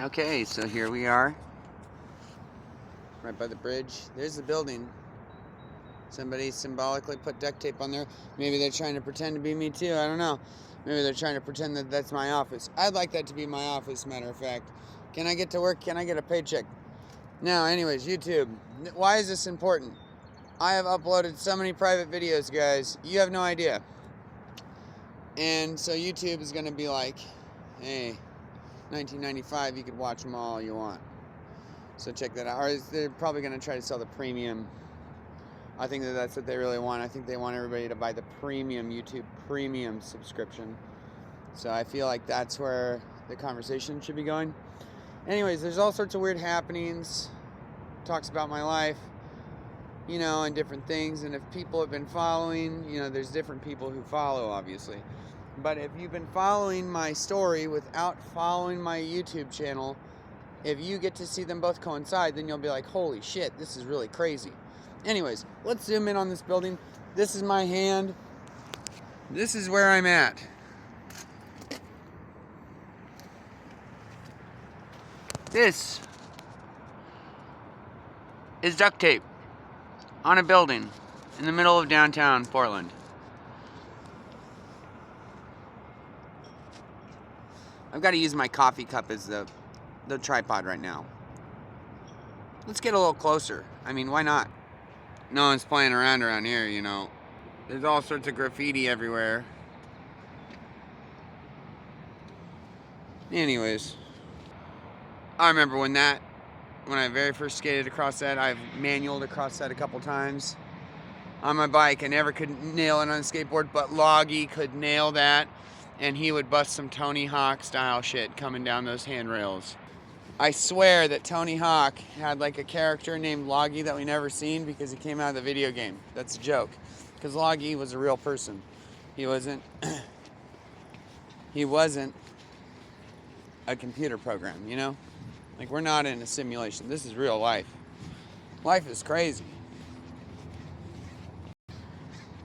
Okay, so here we are, right by the bridge. There's the building. Somebody symbolically put duct tape on there. Maybe they're trying to pretend to be me too, I don't know. Maybe they're trying to pretend that that's my office. I'd like that to be my office, matter of fact. Can I get to work? Can I get a paycheck? Now, anyways, YouTube. Why is this important? I have uploaded so many private videos, guys. You have no idea. And so YouTube is going to be like, hey, 1995, you could watch them all you want. So check that out. Or they're probably going to try to sell the premium. I think that that's what they really want. I think they want everybody to buy the premium YouTube premium subscription. So I feel like that's where the conversation should be going. Anyways, there's all sorts of weird happenings. Talks about my life, you know, and different things. And if people have been following, you know, there's different people who follow, obviously. But if you've been following my story without following my YouTube channel, if you get to see them both coincide, then you'll be like, holy shit, this is really crazy. Anyways, let's zoom in on this building. This is my hand. This is where I'm at. This is duct tape on a building in the middle of downtown Portland. I've got to use my coffee cup as the tripod right now. Let's get a little closer. I mean, why not? No one's playing around here, you know. There's all sorts of graffiti everywhere. Anyways, I remember when I very first skated across that. I've manualed across that a couple times on my bike. I never could nail it on a skateboard, but Loggy could nail that, and he would bust some Tony Hawk style shit coming down those handrails. I swear that Tony Hawk had like a character named Loggy that we never seen because he came out of the video game. That's a joke, because Loggy was a real person. He wasn't a computer program, you know? Like, we're not in a simulation. This is real life. Life is crazy.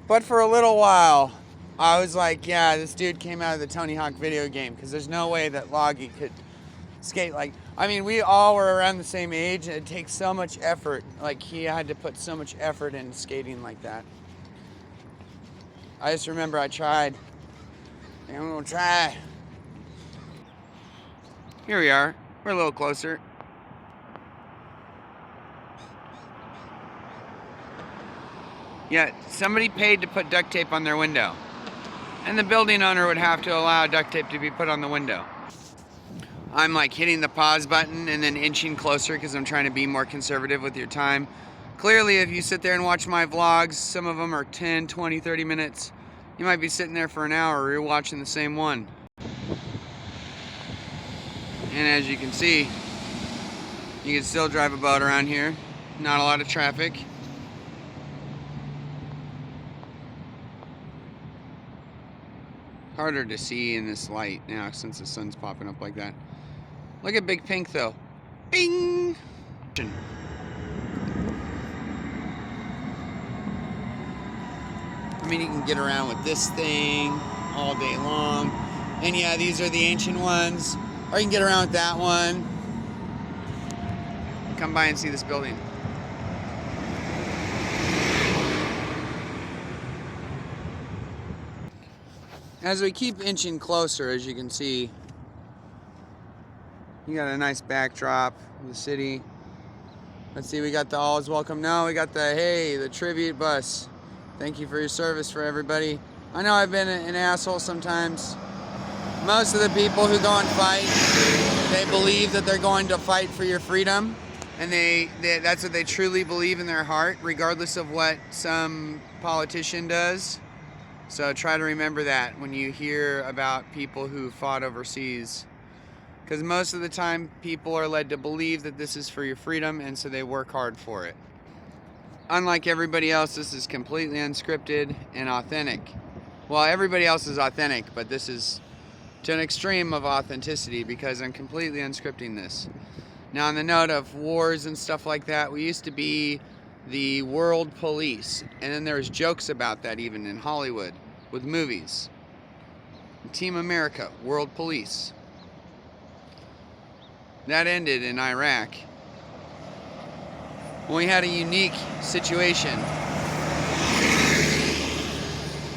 But for a little while, I was like, yeah, this dude came out of the Tony Hawk video game, because there's no way that Loggy could skate like... I mean, we all were around the same age, and it takes so much effort. Like, he had to put so much effort into skating like that. I just remember I tried. I'm gonna try. Here we are. We're a little closer. Yeah, somebody paid to put duct tape on their window. And the building owner would have to allow duct tape to be put on the window. I'm like hitting the pause button and then inching closer because I'm trying to be more conservative with your time. Clearly, if you sit there and watch my vlogs, some of them are 10, 20, 30 minutes. You might be sitting there for an hour, you're watching the same one. And as you can see, you can still drive a boat around here. Not a lot of traffic. Harder to see in this light now since the sun's popping up like that. Look at Big Pink though. Bing! I mean, you can get around with this thing all day long. And yeah, these are the ancient ones. Or you can get around with that one. Come by and see this building. As we keep inching closer, as you can see, you got a nice backdrop of the city. Let's see, we got the all is welcome. No, we got the, hey, the tribute bus. Thank you for your service for everybody. I know I've been an asshole sometimes. Most of the people who go and fight, they believe that they're going to fight for your freedom. And that's what they truly believe in their heart, regardless of what some politician does. So try to remember that when you hear about people who fought overseas. Because most of the time, people are led to believe that this is for your freedom, and so they work hard for it. Unlike everybody else, this is completely unscripted and authentic. Well, everybody else is authentic, but this is to an extreme of authenticity because I'm completely unscripting this. Now, on the note of wars and stuff like that, we used to be the world police, and then there's jokes about that even in Hollywood with movies. Team America, world police. That ended in Iraq. We had a unique situation.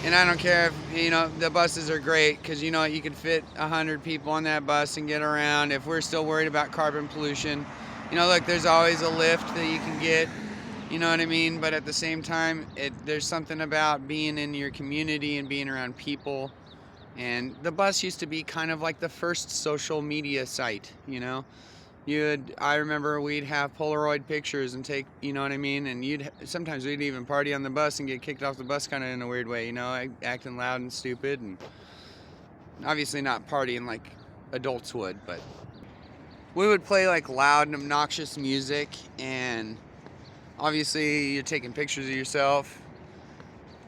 And I don't care if, the buses are great because, you can fit 100 people on that bus and get around. If we're still worried about carbon pollution, look, there's always a lift that you can get, you know what I mean? But at the same time, there's something about being in your community and being around people. And the bus used to be kind of like the first social media site, I remember we'd have Polaroid pictures and take, you know what I mean? And sometimes we'd even party on the bus and get kicked off the bus kind of in a weird way, acting loud and stupid, and obviously not partying like adults would, but we would play like loud and obnoxious music, and obviously you're taking pictures of yourself.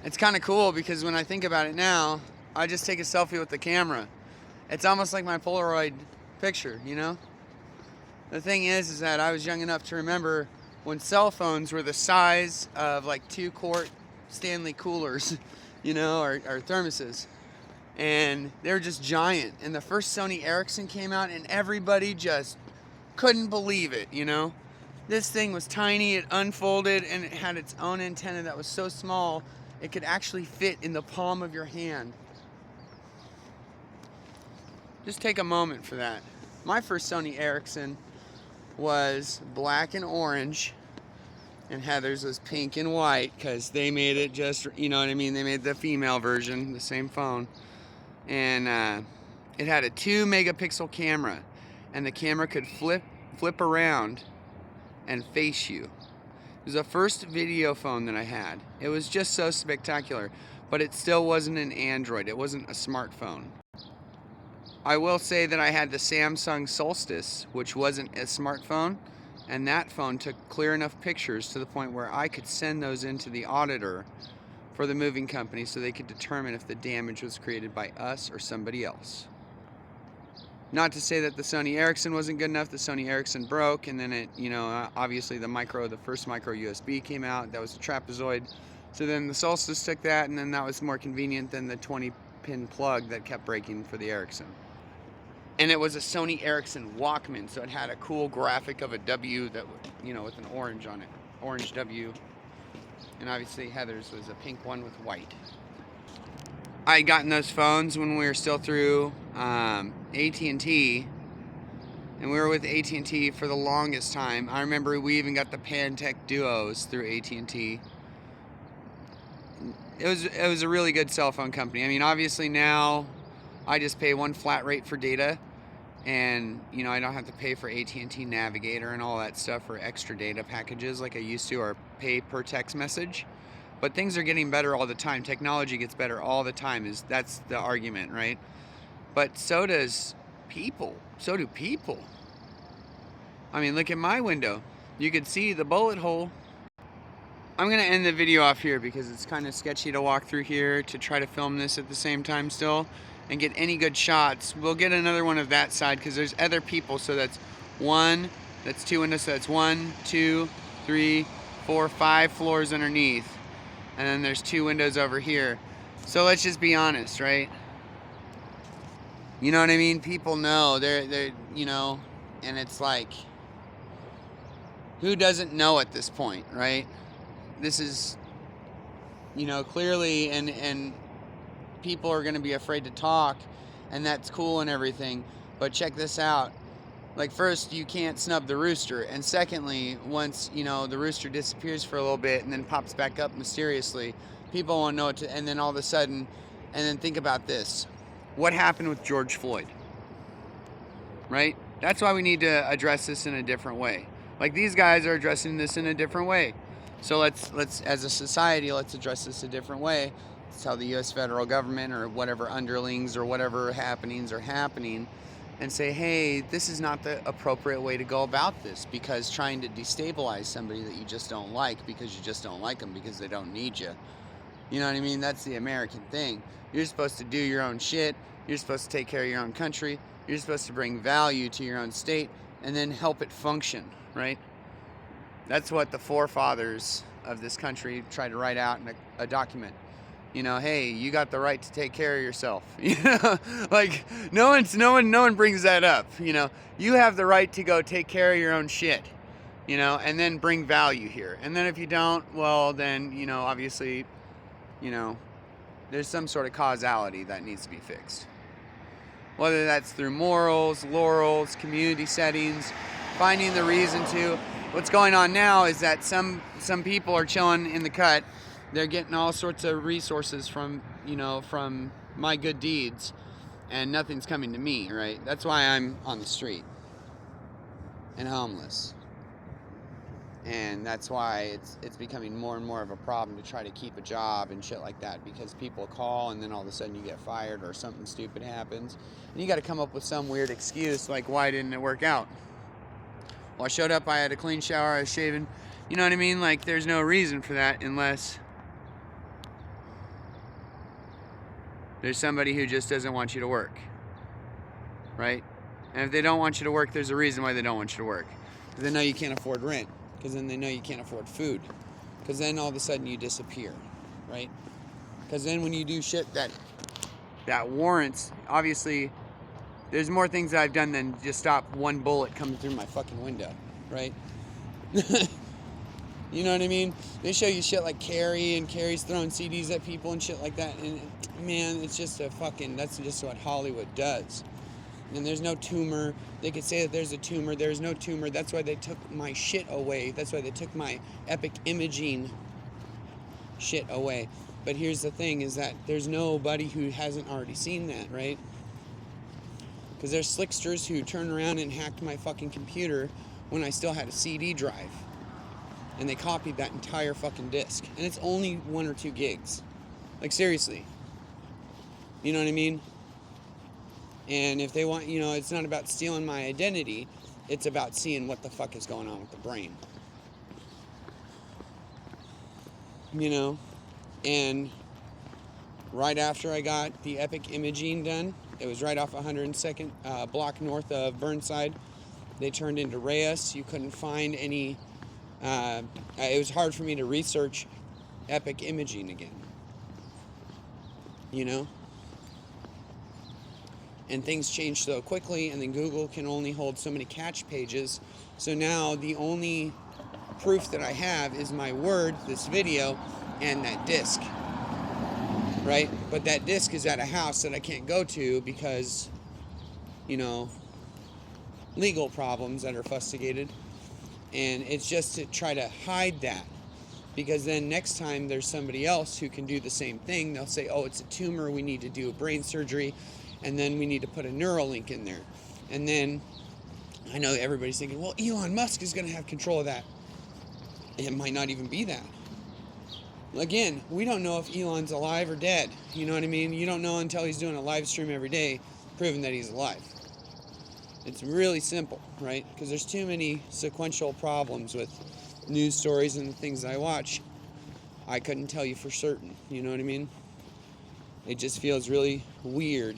It's kind of cool because when I think about it now, I just take a selfie with the camera. It's almost like my Polaroid picture, The thing is that I was young enough to remember when cell phones were the size of like 2-quart Stanley coolers, or thermoses. And they were just giant. And the first Sony Ericsson came out and everybody just couldn't believe it, This thing was tiny, it unfolded, and it had its own antenna that was so small it could actually fit in the palm of your hand. Just take a moment for that. My first Sony Ericsson was black and orange, and Heather's was pink and white because they made it just, they made the female version, the same phone. And it had a 2-megapixel camera, and the camera could flip around and face you. It was the first video phone that I had. It was just so spectacular, but it still wasn't an Android. It wasn't a smartphone. I will say that I had the Samsung Solstice, which wasn't a smartphone, and that phone took clear enough pictures to the point where I could send those into the auditor for the moving company so they could determine if the damage was created by us or somebody else. Not to say that the Sony Ericsson wasn't good enough. The Sony Ericsson broke, and then obviously the first micro USB came out. That was a trapezoid. So then the Solstice took that, and then that was more convenient than the 20-pin plug that kept breaking for the Ericsson. And it was a Sony Ericsson Walkman, so it had a cool graphic of a W that, with an orange on it. Orange W. And obviously Heather's was a pink one with white. I had gotten those phones when we were still through AT&T, and we were with AT&T for the longest time. I remember we even got the Pantech Duos through AT&T. It was a really good cell phone company. I mean, obviously now I just pay one flat rate for data, and I don't have to pay for AT&T Navigator and all that stuff for extra data packages like I used to, or pay per text message. But things are getting better all the time. Technology gets better all the time. That's the argument, right? But so does people. So do people. I mean, look at my window. You could see the bullet hole. I'm going to end the video off here because it's kind of sketchy to walk through here to try to film this at the same time still and get any good shots. We'll get another one of that side because there's other people. So that's 2 windows. So that's 1, 2, 3, 4, 5 floors underneath. And then there's 2 windows over here. So let's just be honest, right? You know what I mean? People know. They're and it's like, who doesn't know at this point, right? This is, clearly, and people are going to be afraid to talk, and that's cool and everything. But check this out. Like, first, you can't snub the rooster. And secondly, once, the rooster disappears for a little bit and then pops back up mysteriously, people won't know what to, and then all of a sudden, and then think about this. What happened with George Floyd? Right? That's why we need to address this in a different way. Like, these guys are addressing this in a different way. So let's as a society, let's address this a different way. Let's tell the U.S. federal government or whatever underlings or whatever happenings are happening, and say, hey, this is not the appropriate way to go about this, because trying to destabilize somebody that you just don't like because you just don't like them because they don't need you. You know what I mean? That's the American thing. You're supposed to do your own shit. You're supposed to take care of your own country. You're supposed to bring value to your own state and then help it function, right? That's what the forefathers of this country tried to write out in a document. You know, hey, you got the right to take care of yourself. You know, like no one brings that up. You know, you have the right to go take care of your own shit. You know, and then bring value here. And then if you don't, well, then, you know, obviously, you know, there's some sort of causality that needs to be fixed. Whether that's through morals, laurels, community settings, finding the reason to. What's going on now is that some people are chilling in the cut. They're getting all sorts of resources from, you know, from my good deeds, and nothing's coming to me, right? That's why I'm on the street and homeless. And that's why it's becoming more and more of a problem to try to keep a job and shit like that, because people call and then all of a sudden you get fired or something stupid happens. And you got to come up with some weird excuse like, why didn't it work out? Well, I showed up, I had a clean shower, I was shaving. You know what I mean? Like, there's no reason for that unless there's somebody who just doesn't want you to work, right? And if they don't want you to work, there's a reason why they don't want you to work. Because they know you can't afford rent. Because then they know you can't afford food. Because then all of a sudden you disappear, right? Because then when you do shit that warrants, obviously, there's more things that I've done than just stop one bullet coming through my fucking window, right? You know what I mean? They show you shit like Carrie, and Carrie's throwing CDs at people and shit like that. And man, it's just that's just what Hollywood does. And there's no tumor. They could say that there's a tumor. There's no tumor. That's why they took my shit away. That's why they took my epic imaging shit away. But here's the thing, is that there's nobody who hasn't already seen that, right? Because there's slicksters who turned around and hacked my fucking computer when I still had a CD drive. And they copied that entire fucking disc. And it's only 1 or 2 gigs. Like, seriously. You know what I mean? And if they want, you know, it's not about stealing my identity. It's about seeing what the fuck is going on with the brain. You know? And right after I got the epic imaging done, it was right off 102nd block north of Burnside. They turned into Reyes. You couldn't find any... it was hard for me to research epic imaging again. You know? And things change so quickly, and then Google can only hold so many catch pages. So now the only proof that I have is my word, this video, and that disc. Right? But that disc is at a house that I can't go to because, you know, legal problems that are fustigated. And it's just to try to hide that. Because then next time there's somebody else who can do the same thing, they'll say, oh, it's a tumor, we need to do a brain surgery, and then we need to put a Neuralink in there. And then I know everybody's thinking, well, Elon Musk is going to have control of that. It might not even be that. Again, we don't know if Elon's alive or dead. You know what I mean? You don't know until he's doing a live stream every day proving that he's alive. It's really simple, right? Because there's too many sequential problems with news stories and the things I watch. I couldn't tell you for certain. You know what I mean? It just feels really weird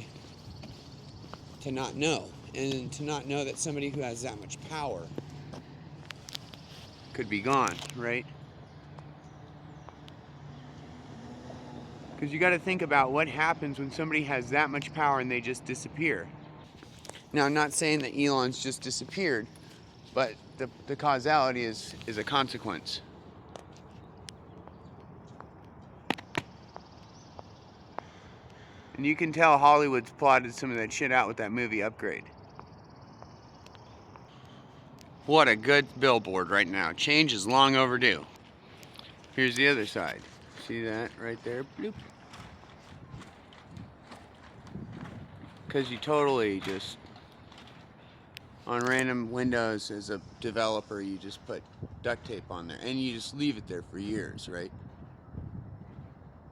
to not know. And to not know that somebody who has that much power could be gone, right? Because you got to think about what happens when somebody has that much power and they just disappear. Now, I'm not saying that Elon's just disappeared, but the causality is a consequence. And you can tell Hollywood's plotted some of that shit out with that movie Upgrade. What a good billboard right now. Change is long overdue. Here's the other side. See that right there? Bloop. Because you totally just, on random windows as a developer, you just put duct tape on there. And you just leave it there for years, right?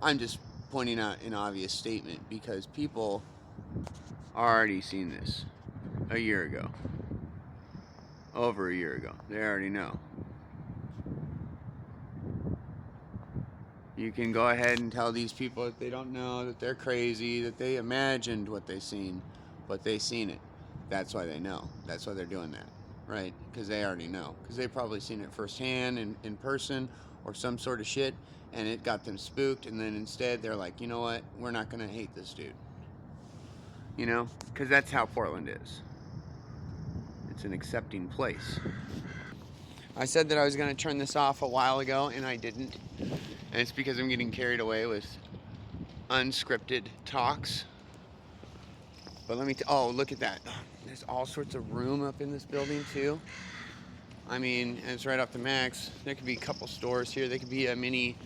I'm just pointing out an obvious statement because people already seen this a year ago. Over a year ago. They already know. You can go ahead and tell these people that they don't know, that they're crazy, that they imagined what they seen, but they seen it. That's why they know. That's why they're doing that. right? Because they already know. Because they've probably seen it firsthand in person or some sort of shit, and it got them spooked, and then instead they're like, you know what? We're not going to hate this dude. You know? Because that's how Portland is. It's an accepting place. I said that I was going to turn this off a while ago, and I didn't. And it's because I'm getting carried away with unscripted talks. But let me, oh, look at that. There's all sorts of room up in this building, too. I mean, and it's right off the max. There could be a couple stores here. There could be a mini,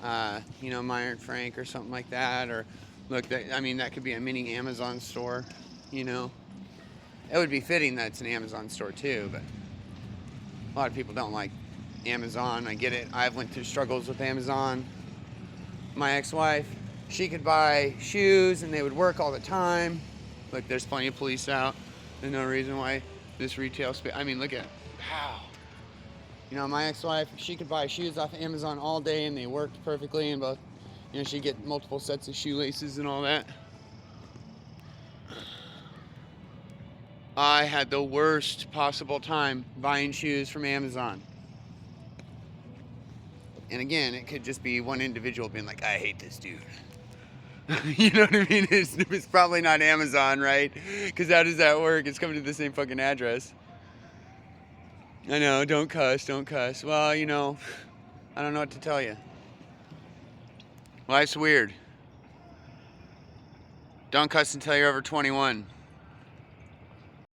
Meyer and Frank or something like that. Or, look, that could be a mini Amazon store, you know. It would be fitting that it's an Amazon store, too, but a lot of people don't like Amazon. I get it. I've went through struggles with Amazon. My ex-wife, she could buy shoes and they would work all the time. Look, there's plenty of police out. There's no reason why this retail space, I mean, look at, wow. You know, my ex-wife, she could buy shoes off Amazon all day and they worked perfectly, and both, she'd get multiple sets of shoelaces and all that. I had the worst possible time buying shoes from Amazon. And again, it could just be one individual being like, I hate this dude. You know what I mean? It's probably not Amazon, right? Because how does that work? It's coming to the same fucking address. I know, don't cuss, don't cuss. Well, I don't know what to tell you. Life's weird. Don't cuss until you're over 21.